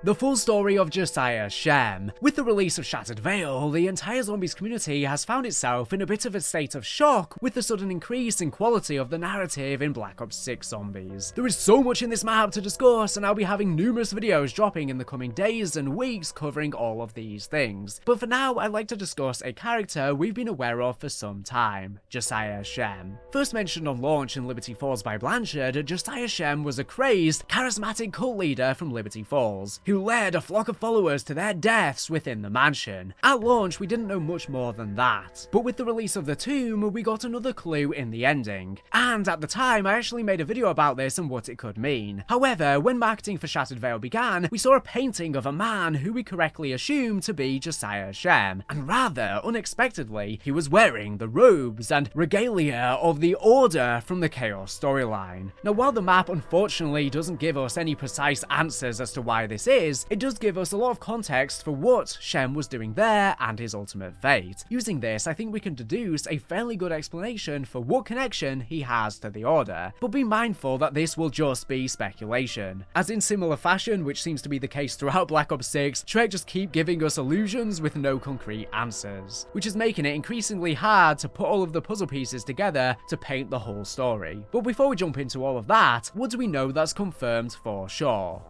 The full story of Josiah Shem. With the release of Shattered Veil, the entire zombies community has found itself in a bit of a state of shock with the sudden increase in quality of the narrative in Black Ops 6 Zombies. There is so much in this map to discuss, and I'll be having numerous videos dropping in the coming days and weeks covering all of these things. But for now, I'd like to discuss a character we've been aware of for some time, Josiah Shem. First mentioned on launch in Liberty Falls by Blanchard, Josiah Shem was a crazed, charismatic cult leader from Liberty Falls, who led a flock of followers to their deaths within the mansion. At launch, we didn't know much more than that, but with the release of the tomb, we got another clue in the ending. And at the time, I actually made a video about this and what it could mean. However, when marketing for Shattered Veil began, we saw a painting of a man who we correctly assumed to be Josiah Shem, and rather unexpectedly, he was wearing the robes and regalia of the Order from the Chaos storyline. Now, while the map unfortunately doesn't give us any precise answers as to why this is, it does give us a lot of context for what Shem was doing there and his ultimate fate. Using this, I think we can deduce a fairly good explanation for what connection he has to the Order, but be mindful that this will just be speculation. As in similar fashion, which seems to be the case throughout Black Ops 6, Trek just keep giving us illusions with no concrete answers, which is making it increasingly hard to put all of the puzzle pieces together to paint the whole story. But before we jump into all of that, what do we know that's confirmed for sure?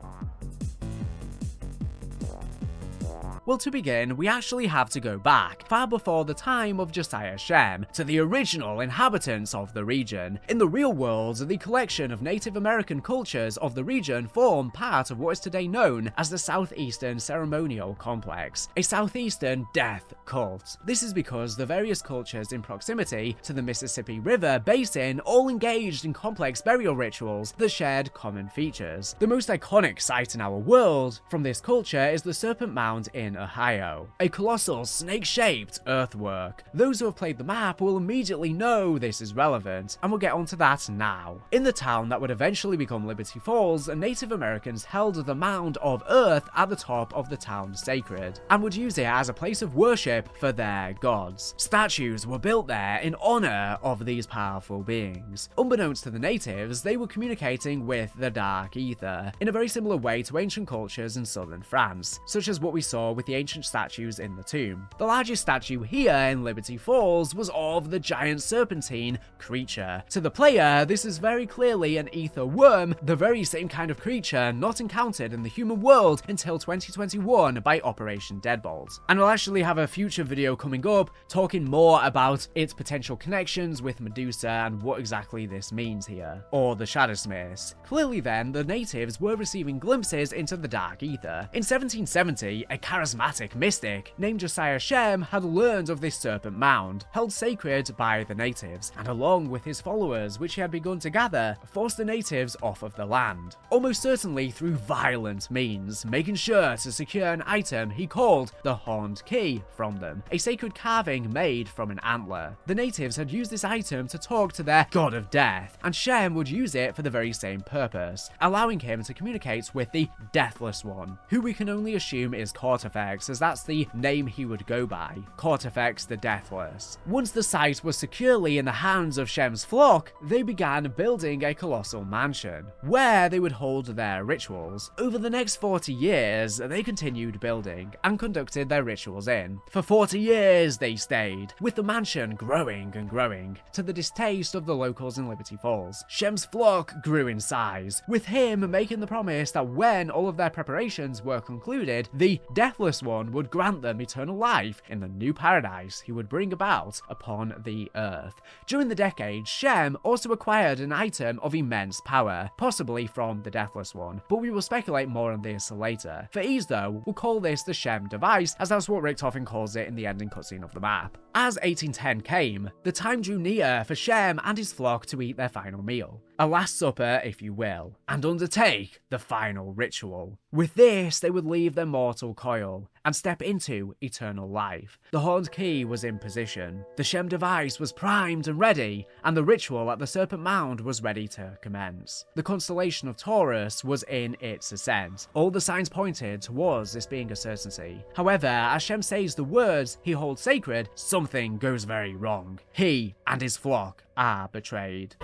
Well, to begin, we actually have to go back, far before the time of Josiah Shem, to the original inhabitants of the region. In the real world, the collection of Native American cultures of the region form part of what is today known as the Southeastern Ceremonial Complex, a Southeastern death cult. This is because the various cultures in proximity to the Mississippi River basin all engaged in complex burial rituals that shared common features. The most iconic site in our world from this culture is the Serpent Mound in Ohio, a colossal snake-shaped earthwork. Those who have played the map will immediately know this is relevant, and we'll get onto that now. In the town that would eventually become Liberty Falls, Native Americans held the mound of earth at the top of the town sacred, and would use it as a place of worship for their gods. Statues were built there in honor of these powerful beings. Unbeknownst to the natives, they were communicating with the Dark Ether, in a very similar way to ancient cultures in southern France, such as what we saw with the ancient statues in the tomb. The largest statue here in Liberty Falls was of the giant serpentine creature. To the player, this is very clearly an ether worm, the very same kind of creature not encountered in the human world until 2021 by Operation Deadbolt. And we'll actually have a future video coming up talking more about its potential connections with Medusa and what exactly this means here, or the Shadowsmiths. Clearly then, the natives were receiving glimpses into the Dark Ether. In 1770, a charismatic mystic named Josiah Shem had learned of this serpent mound, held sacred by the natives, and along with his followers, which he had begun to gather, forced the natives off of the land, almost certainly through violent means, making sure to secure an item he called the Horned Key from them, a sacred carving made from an antler. The natives had used this item to talk to their god of death, and Shem would use it for the very same purpose, allowing him to communicate with the Deathless One, who we can only assume is Kortifex, as that's the name he would go by, Kortifex the Deathless. Once the site was securely in the hands of Shem's flock, they began building a colossal mansion, where they would hold their rituals. Over the next 40 years, they continued building, and conducted their rituals in. For 40 years they stayed, with the mansion growing and growing, to the distaste of the locals in Liberty Falls. Shem's flock grew in size, with him making the promise that when all of their preparations were concluded, the Deathless One would grant them eternal life in the new paradise he would bring about upon the earth. During the decades, Shem also acquired an item of immense power, possibly from the Deathless One, but we will speculate more on this later. For ease though, we'll call this the Shem device, as that's what Richtofen calls it in the ending cutscene of the map. As 1810 came, the time drew near for Shem and his flock to eat their final meal, a last supper if you will, and undertake the final ritual. With this, they would leave their mortal coil and step into eternal life. The Horned Key was in position, the Shem device was primed and ready, and the ritual at the Serpent Mound was ready to commence. The constellation of Taurus was in its ascent. All the signs pointed towards this being a certainty. However, as Shem says the words he holds sacred, something goes very wrong. He and his flock are betrayed.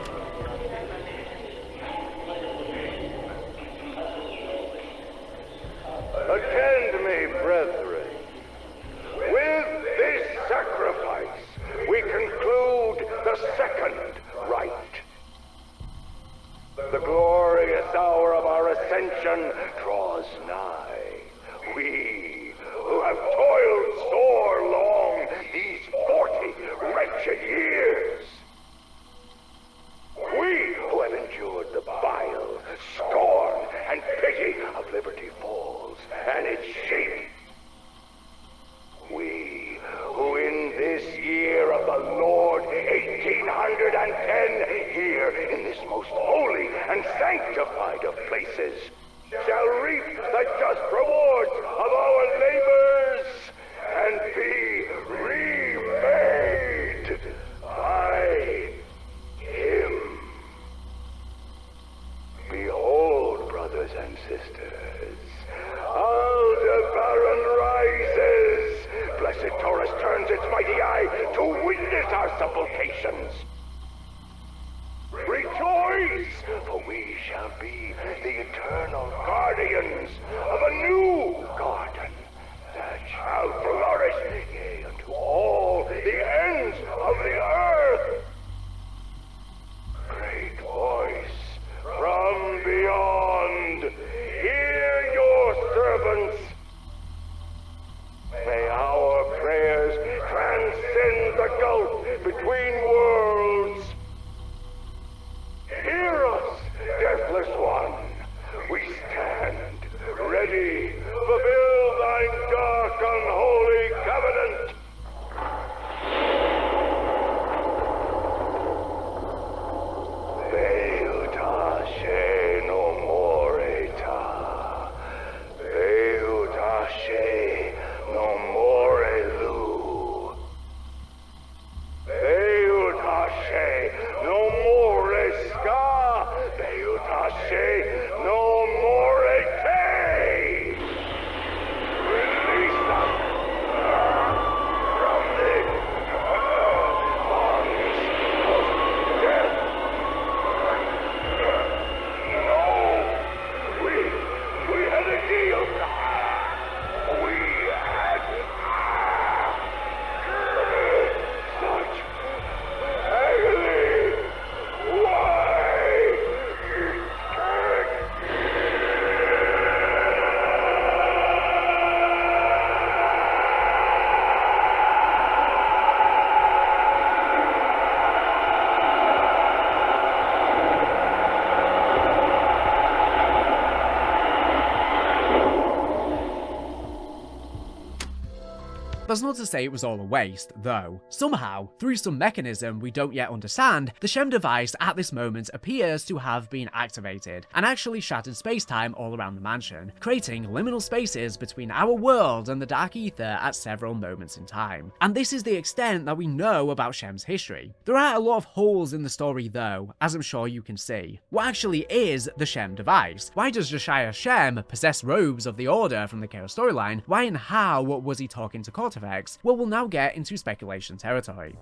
That's not to say it was all a waste, though. Somehow, through some mechanism we don't yet understand, the Shem device at this moment appears to have been activated, and actually shattered space-time all around the mansion, creating liminal spaces between our world and the dark ether at several moments in time. And this is the extent that we know about Shem's history. There are a lot of holes in the story though, as I'm sure you can see. What actually is the Shem device? Why does Josiah Shem possess robes of the Order from the Chaos storyline? Why and how was he talking to Kortifex? Well, we'll now get into speculation territory.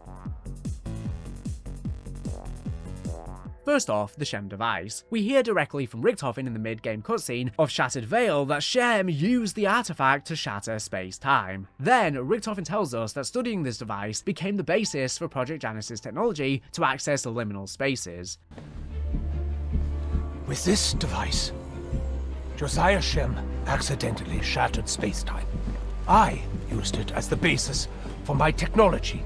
First off, the Shem device. We hear directly from Richtofen in the mid-game cutscene of Shattered Veil that Shem used the artifact to shatter space-time. Then, Richtofen tells us that studying this device became the basis for Project Janus's technology to access liminal spaces. With this device, Josiah Shem accidentally shattered space-time. I used it as the basis for my technology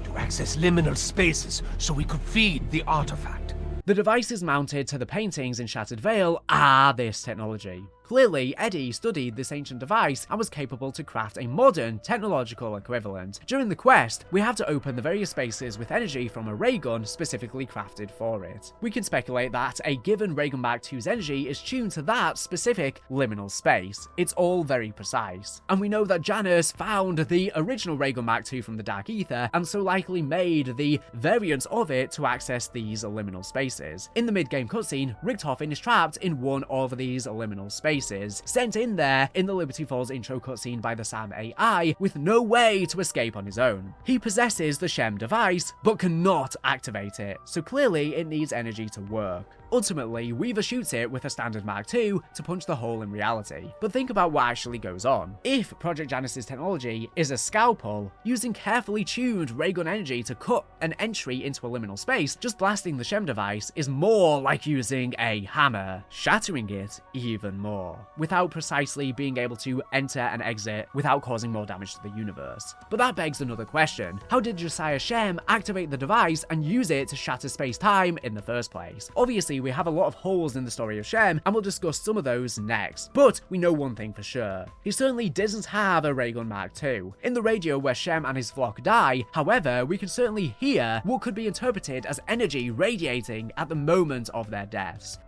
to access liminal spaces so we could feed the artifact. The devices mounted to the paintings in Shattered Veil are this technology. Clearly, Eddie studied this ancient device and was capable to craft a modern, technological equivalent. During the quest, we have to open the various spaces with energy from a ray gun specifically crafted for it. We can speculate that a given Ray Gun Mark II's energy is tuned to that specific liminal space. It's all very precise. And we know that Janus found the original Ray Gun Mark II from the Dark Ether, and so likely made the variants of it to access these liminal spaces. In the mid-game cutscene, Richtofen is trapped in one of these liminal spaces, sent in there in the Liberty Falls intro cutscene by the Sam AI, with no way to escape on his own. He possesses the Shem device, but cannot activate it, so clearly it needs energy to work. Ultimately, Weaver shoots it with a standard Mark II to punch the hole in reality. But think about what actually goes on. If Project Janus's technology is a scalpel, using carefully tuned ray gun energy to cut an entry into a liminal space, just blasting the Shem device is more like using a hammer, shattering it even more, without precisely being able to enter and exit without causing more damage to the universe. But that begs another question. How did Josiah Shem activate the device and use it to shatter space-time in the first place? Obviously, we have a lot of holes in the story of Shem, and we'll discuss some of those next. But we know one thing for sure. He certainly doesn't have a Ray Gun Mark II. In the radio where Shem and his flock die, however, we can certainly hear what could be interpreted as energy radiating at the moment of their deaths.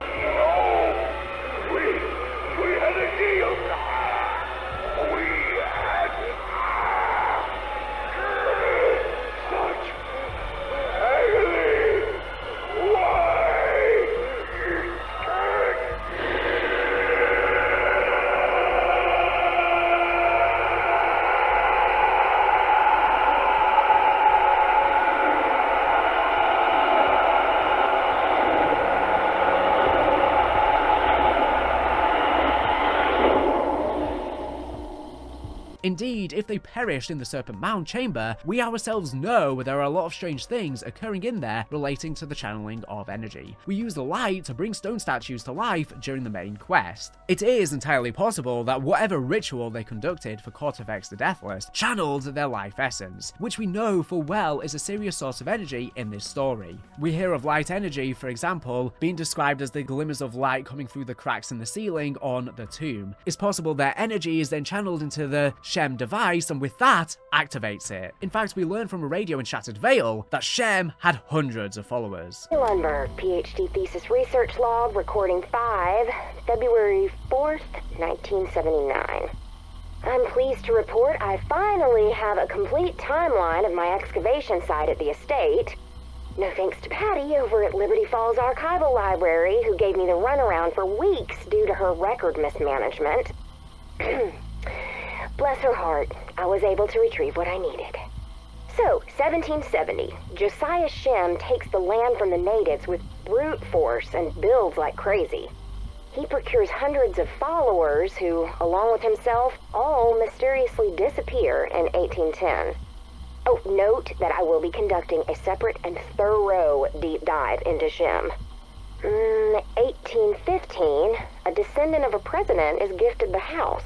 Indeed, if they perished in the Serpent Mound chamber, we ourselves know there are a lot of strange things occurring in there relating to the channeling of energy. We use the light to bring stone statues to life during the main quest. It is entirely possible that whatever ritual they conducted for Kortifex the Deathless channeled their life essence, which we know full well is a serious source of energy in this story. We hear of light energy, for example, being described as the glimmers of light coming through the cracks in the ceiling on the tomb. It's possible their energy is then channeled into the Shem device, and with that, activates it. In fact, we learn from a radio in Shattered Veil that Shem had hundreds of followers. Lundberg, PhD thesis research log, recording 5, February 4th, 1979. I'm pleased to report I finally have a complete timeline of my excavation site at the estate. No thanks to Patty over at Liberty Falls Archival Library, who gave me the runaround for weeks due to her record mismanagement. Bless her heart, I was able to retrieve what I needed. So, 1770, Josiah Shem takes the land from the natives with brute force and builds like crazy. He procures hundreds of followers who, along with himself, all mysteriously disappear in 1810. Oh, note that I will be conducting a separate and thorough deep dive into Shem. 1815, a descendant of a president is gifted the house.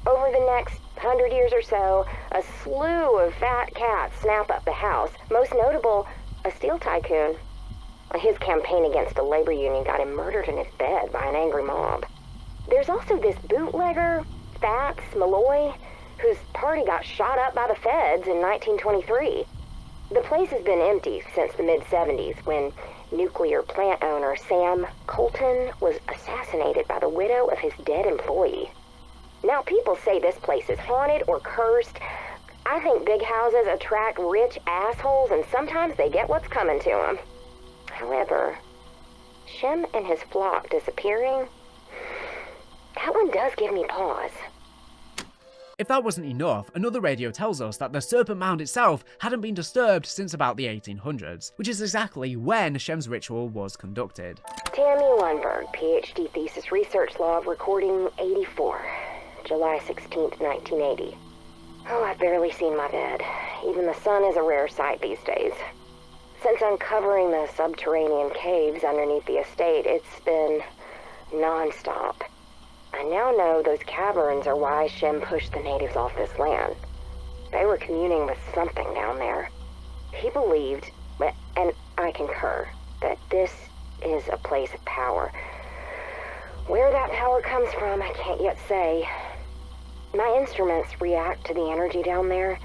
Over the next 100 years or so, a slew of fat cats snap up the house, most notable, a steel tycoon. His campaign against a labor union got him murdered in his bed by an angry mob. There's also this bootlegger, Fax Malloy, whose party got shot up by the feds in 1923. The place has been empty since the mid-70s when nuclear plant owner Sam Colton was assassinated by the widow of his dead employee. Now people say this place is haunted or cursed. I think big houses attract rich assholes and sometimes they get what's coming to them. However, Shem and his flock disappearing, that one does give me pause. If that wasn't enough, another radio tells us that the Serpent Mound itself hadn't been disturbed since about the 1800s, which is exactly when Shem's ritual was conducted. Tammy Lundberg, PhD thesis research log, recording 84, July 16th, 1980. Oh, I've barely seen my bed. Even the sun is a rare sight these days. Since uncovering the subterranean caves underneath the estate, it's been non-stop. I now know those caverns are why Shem pushed the natives off this land. They were communing with something down there. He believed, and I concur, that this is a place of power. Where that power comes from, I can't yet say. My instruments react to the energy down there,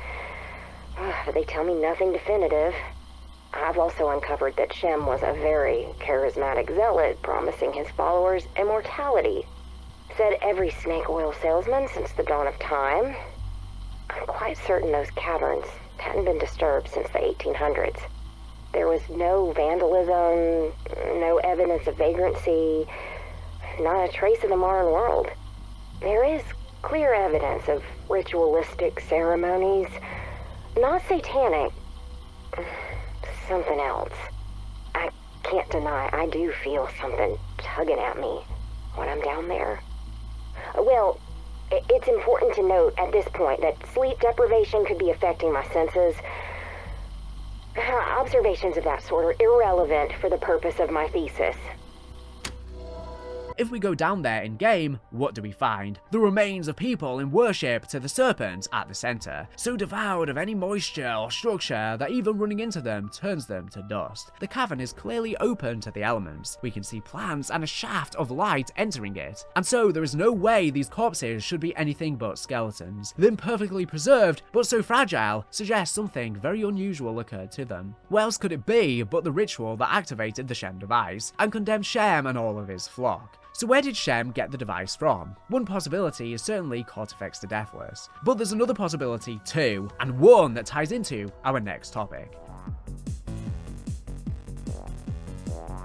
but they tell me nothing definitive. I've also uncovered that Shem was a very charismatic zealot, promising his followers immortality. Said every snake oil salesman since the dawn of time. I'm quite certain those caverns hadn't been disturbed since the 1800s. There was no vandalism, no evidence of vagrancy, not a trace of the modern world. There is clear evidence of ritualistic ceremonies, not satanic, something else. I can't deny I do feel something tugging at me when I'm down there. Well, it's important to note at this point that sleep deprivation could be affecting my senses. Observations of that sort are irrelevant for the purpose of my thesis. If we go down there in-game, what do we find? The remains of people in worship to the serpent at the center, so devoid of any moisture or structure that even running into them turns them to dust. The cavern is clearly open to the elements. We can see plants and a shaft of light entering it, and so there is no way these corpses should be anything but skeletons. Them perfectly preserved, but so fragile, suggests something very unusual occurred to them. What else could it be but the ritual that activated the Shem device, and condemned Shem and all of his flock? So where did Shem get the device from? One possibility is certainly Kortifex the Deathless, but there's another possibility too, and one that ties into our next topic.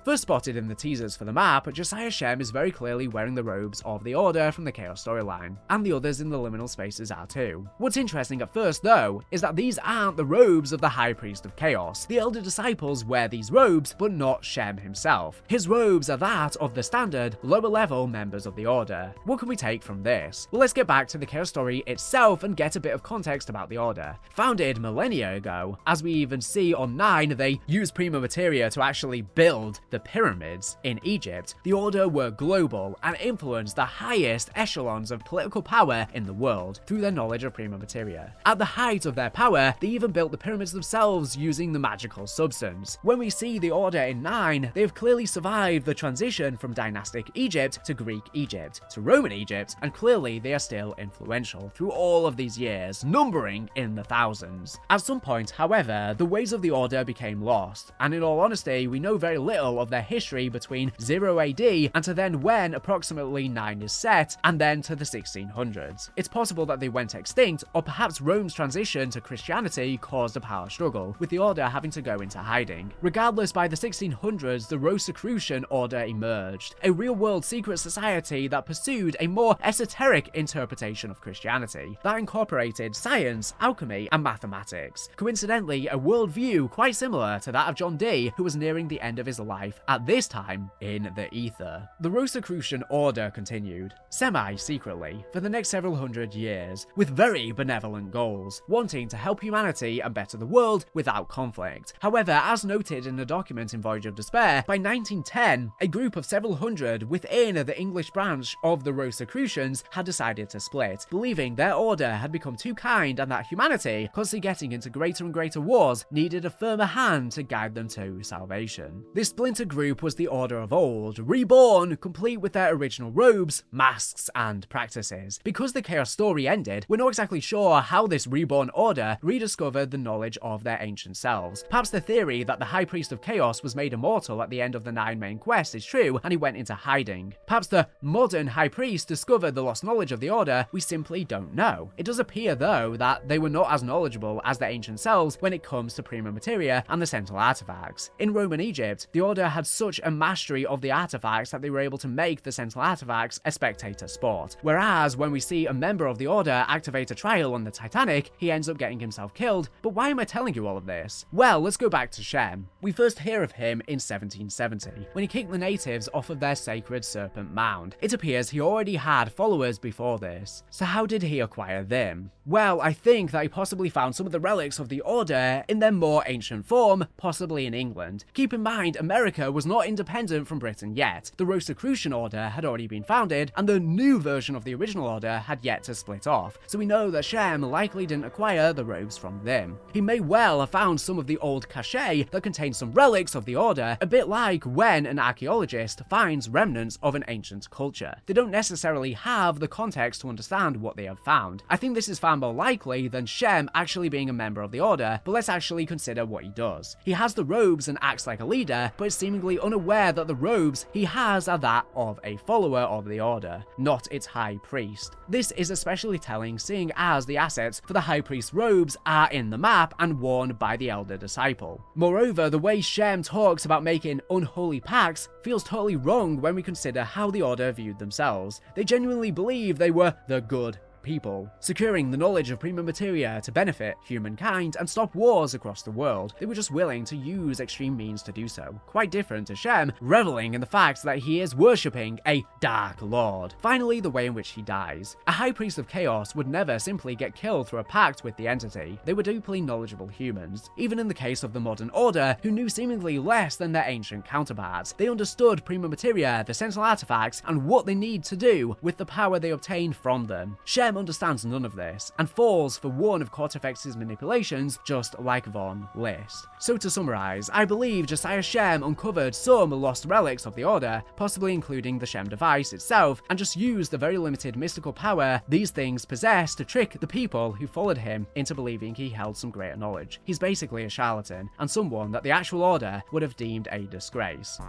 First spotted in the teasers for the map, Josiah Shem is very clearly wearing the robes of the Order from the Chaos storyline, and the others in the liminal spaces are too. What's interesting at first though, is that these aren't the robes of the High Priest of Chaos. The Elder Disciples wear these robes, but not Shem himself. His robes are that of the standard, lower level members of the Order. What can we take from this? Well, let's get back to the Chaos story itself and get a bit of context about the Order. Founded millennia ago, as we even see on 9, they used prima materia to actually build the pyramids in Egypt. The Order were global and influenced the highest echelons of political power in the world through their knowledge of prima materia. At the height of their power, they even built the pyramids themselves using the magical substance. When we see the Order in 9, they have clearly survived the transition from dynastic Egypt to Greek Egypt to Roman Egypt, and clearly they are still influential through all of these years, numbering in the thousands. At some point, however, the ways of the Order became lost, and in all honesty, we know very little of their history between 0 AD and to then when approximately 9 is set, and then to the 1600s. It's possible that they went extinct, or perhaps Rome's transition to Christianity caused a power struggle, with the Order having to go into hiding. Regardless, by the 1600s, the Rosicrucian Order emerged, a real-world secret society that pursued a more esoteric interpretation of Christianity that incorporated science, alchemy, and mathematics. Coincidentally, a worldview quite similar to that of John Dee, who was nearing the end of his life at this time in the ether. The Rosicrucian Order continued, semi-secretly, for the next several hundred years, with very benevolent goals, wanting to help humanity and better the world without conflict. However, as noted in a document in Voyage of Despair, by 1910, a group of several hundred within the English branch of the Rosicrucians had decided to split, believing their order had become too kind and that humanity, constantly getting into greater and greater wars, needed a firmer hand to guide them to salvation. This splintering intergroup was the Order of Old, reborn, complete with their original robes, masks, and practices. Because the Chaos story ended, we're not exactly sure how this reborn order rediscovered the knowledge of their ancient selves. Perhaps the theory that the High Priest of Chaos was made immortal at the end of the 9 main quests is true, and he went into hiding. Perhaps the modern High Priest discovered the lost knowledge of the Order, we simply don't know. It does appear, though, that they were not as knowledgeable as their ancient selves when it comes to prima materia and the Sentinel artifacts. In Roman Egypt, the Order had such a mastery of the artifacts that they were able to make the Sentinel artifacts a spectator sport. Whereas, when we see a member of the Order activate a trial on the Titanic, he ends up getting himself killed. But why am I telling you all of this? Well, let's go back to Shem. We first hear of him in 1770, when he kicked the natives off of their sacred Serpent Mound. It appears he already had followers before this. So how did he acquire them? Well, I think that he possibly found some of the relics of the Order in their more ancient form, possibly in England. Keep in mind, America was not independent from Britain yet. The Rosicrucian Order had already been founded, and the new version of the original Order had yet to split off, so we know that Shem likely didn't acquire the robes from them. He may well have found some of the old cache that contained some relics of the Order, a bit like when an archaeologist finds remnants of an ancient culture. They don't necessarily have the context to understand what they have found. I think this is far more likely than Shem actually being a member of the Order, but let's actually consider what he does. He has the robes and acts like a leader, but is seemingly unaware that the robes he has are that of a follower of the Order, not its High Priest. This is especially telling, seeing as the assets for the High Priest's robes are in the map and worn by the Elder Disciple. Moreover, the way Shem talks about making unholy pacts feels totally wrong when we consider how the Order viewed themselves. They genuinely believe they were the good people, securing the knowledge of prima materia to benefit humankind and stop wars across the world. They were just willing to use extreme means to do so. Quite different to Shem, reveling in the fact that he is worshipping a Dark Lord. Finally, the way in which he dies. A High Priest of Chaos would never simply get killed through a pact with the entity. They were deeply knowledgeable humans. Even in the case of the modern Order, who knew seemingly less than their ancient counterparts, they understood prima materia, the Sentinel artifacts, and what they need to do with the power they obtained from them. Shem understands none of this, and falls for one of Kortifex's manipulations, just like Von List. So to summarize, I believe Josiah Shem uncovered some lost relics of the Order, possibly including the Shem device itself, and just used the very limited mystical power these things possess to trick the people who followed him into believing he held some greater knowledge. He's basically a charlatan, and someone that the actual Order would have deemed a disgrace.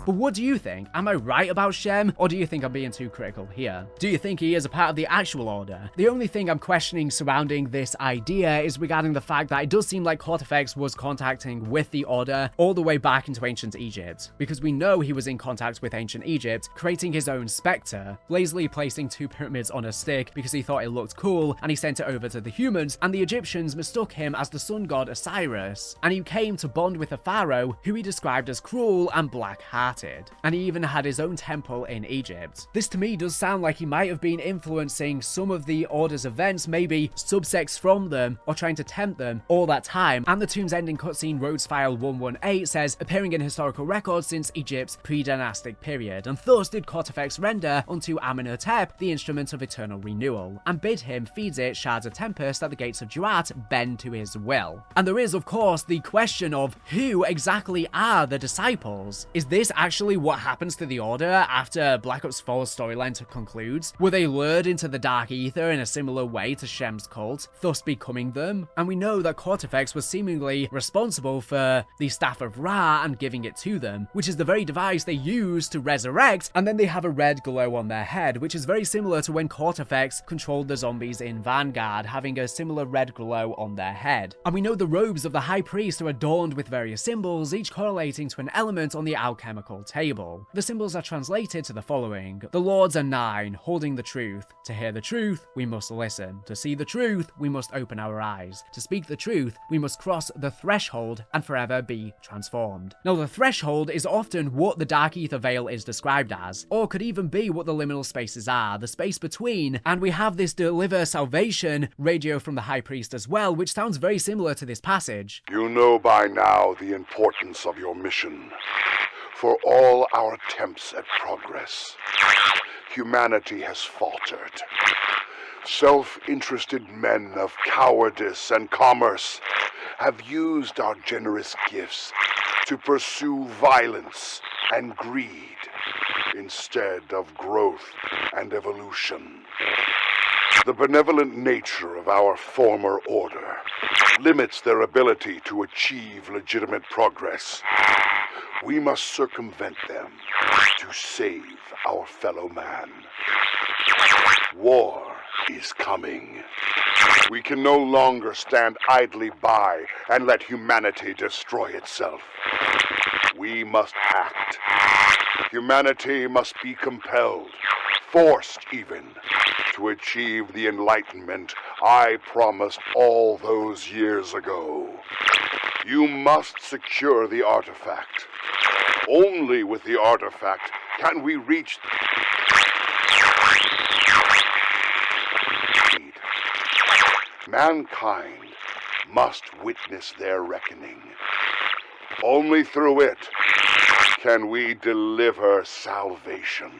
But what do you think? Am I right about Shem, or do you think I'm being too critical here? Do you think he is a part of the actual Order? The only thing I'm questioning surrounding this idea is regarding the fact that it does seem like Kortifex was contacting with the Order all the way back into ancient Egypt, because we know he was in contact with ancient Egypt, creating his own spectre, lazily placing 2 pyramids on a stick because he thought it looked cool, and he sent it over to the humans, and the Egyptians mistook him as the sun god Osiris, and he came to bond with a pharaoh who he described as cruel and black-hearted. And he even had his own temple in Egypt. This to me does sound like he might have been influencing some of the Order's events, maybe subsects from them, or trying to tempt them all that time. And the tomb's ending cutscene Rhodes File 118 says, appearing in historical records since Egypt's pre-dynastic period, and thus did Kortifex render unto Amenhotep the instrument of eternal renewal, and bid him feed it shards of tempest that the gates of Duat bend to his will. And there is, of course, the question of who exactly are the disciples? Is this actually what happens to the Order after Black Ops 4's storyline concludes? Were they lured into the Dark Ether in a similar way to Shem's cult, thus becoming them? And we know that Kortifex was seemingly responsible for the Staff of Ra and giving it to them, which is the very device they use to resurrect, and then they have a red glow on their head, which is very similar to when Kortifex controlled the zombies in Vanguard, having a similar red glow on their head. And we know the robes of the High Priest are adorned with various symbols, each correlating to an element on the alchemical table. The symbols are translated to the following: the Lords are 9, holding the truth. To hear the truth, we must listen. To see the truth, we must open our eyes. To speak the truth, we must cross the threshold and forever be transformed. Now, the threshold is often what the Dark Ether Veil is described as, or could even be what the liminal spaces are, the space between, and we have this deliver salvation radio from the High Priest as well, which sounds very similar to this passage. You know by now the importance of your mission. For all our attempts at progress, humanity has faltered. Self-interested men of cowardice and commerce have used our generous gifts to pursue violence and greed instead of growth and evolution. The benevolent nature of our former order limits their ability to achieve legitimate progress. We must circumvent them to save our fellow man. War is coming. We can no longer stand idly by and let humanity destroy itself. We must act. Humanity must be compelled, forced even, to achieve the enlightenment I promised all those years ago. You must secure the artifact. Only with the artifact can we reach mankind must witness their reckoning. Only through it can we deliver salvation.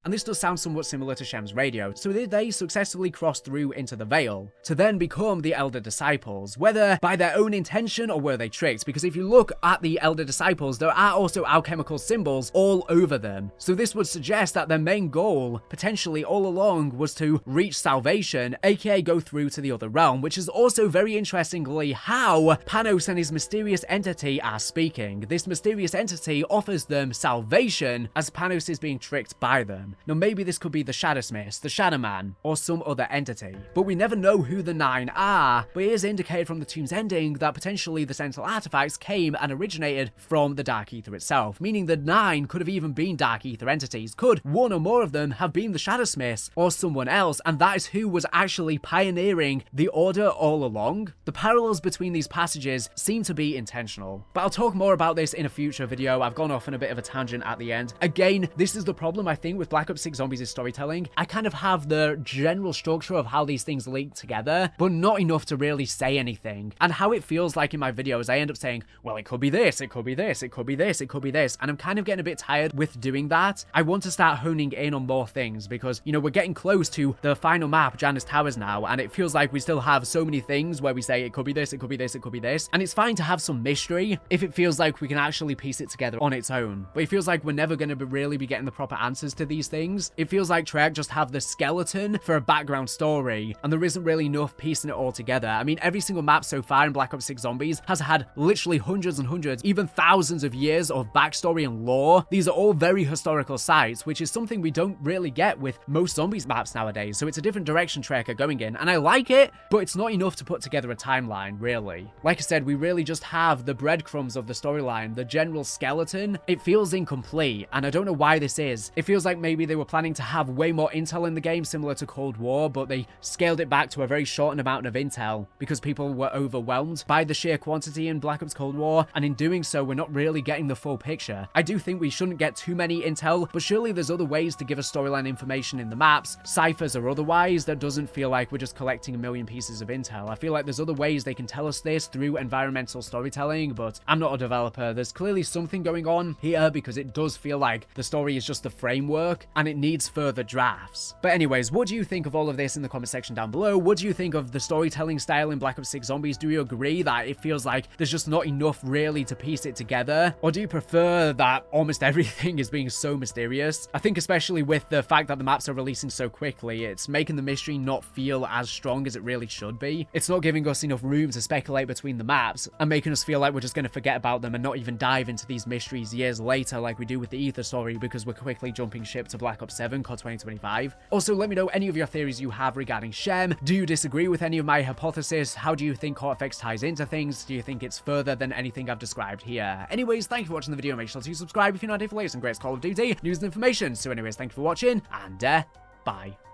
And this does sound somewhat similar to Shem's radio. So they successfully crossed through into the Veil to then become the Elder Disciples, whether by their own intention or were they tricked, because if you look at the Elder Disciples, there are also alchemical symbols all over them. So this would suggest that their main goal, potentially all along, was to reach salvation, aka go through to the other realm, which is also very interestingly how Panos and his mysterious entity are speaking. This mysterious entity offers them salvation as Panos is being tricked by them. Now maybe this could be the Shadowsmiths, the Shadow Man, or some other entity, but we never know who the 9 are. But it is indicated from the tomb's ending that potentially the Sentinel artifacts came and originated from the Dark Ether itself, meaning the 9 could have even been Dark Ether entities. Could one or more of them have been the Shadowsmiths or someone else, and that is who was actually pioneering the Order all along? The parallels between these passages seem to be intentional, but I'll talk more about this in a future video. I've gone off on a bit of a tangent at the end. Again, this is the problem I think with Black Ops 6 Zombies' storytelling. I kind of have the general structure of how these things link together, but not enough to really say anything. And how it feels like in my videos, I end up saying, well, it could be this, it could be this, it could be this, it could be this. And I'm kind of getting a bit tired with doing that. I want to start honing in on more things because, you know, we're getting close to the final map, Janus Towers now, and it feels like we still have so many things where we say it could be this, it could be this, it could be this. And it's fine to have some mystery if it feels like we can actually piece it together on its own. But it feels like we're never going to really be getting the proper answers to these things. It feels like Treyarch just have the skeleton for a background story, and there isn't really enough piecing it all together. I mean, every single map so far in Black Ops 6 Zombies has had literally hundreds and hundreds, even thousands of years of backstory and lore. These are all very historical sites, which is something we don't really get with most Zombies maps nowadays, so it's a different direction Treyarch are going in, and I like it, but it's not enough to put together a timeline, really. Like I said, we really just have the breadcrumbs of the storyline, the general skeleton. It feels incomplete, and I don't know why this is. It feels like maybe they were planning to have way more intel in the game, similar to Cold War, but they scaled it back to a very shortened amount of intel because people were overwhelmed by the sheer quantity in Black Ops Cold War, and in doing so, we're not really getting the full picture. I do think we shouldn't get too many intel, but surely there's other ways to give us storyline information in the maps, ciphers or otherwise, that doesn't feel like we're just collecting a million pieces of intel. I feel like there's other ways they can tell us this through environmental storytelling, but I'm not a developer. There's clearly something going on here because it does feel like the story is just the framework and it needs further drafts. But anyways, what do you think of all of this in the comment section down below? What do you think of the storytelling style in Black Ops 6 Zombies? Do you agree that it feels like there's just not enough really to piece it together? Or do you prefer that almost everything is being so mysterious? I think especially with the fact that the maps are releasing so quickly, it's making the mystery not feel as strong as it really should be. It's not giving us enough room to speculate between the maps and making us feel like we're just going to forget about them and not even dive into these mysteries years later like we do with the Ether story because we're quickly jumping ship to Black Ops 7 COD 2025. Also, let me know any of your theories you have regarding Shem. Do you disagree with any of my hypothesis? How do you think Kortifex ties into things? Do you think it's further than anything I've described here? Anyways, thank you for watching the video. Make sure to subscribe if you're not here for latest and greatest Call of Duty news and information. So anyways, thank you for watching, and bye.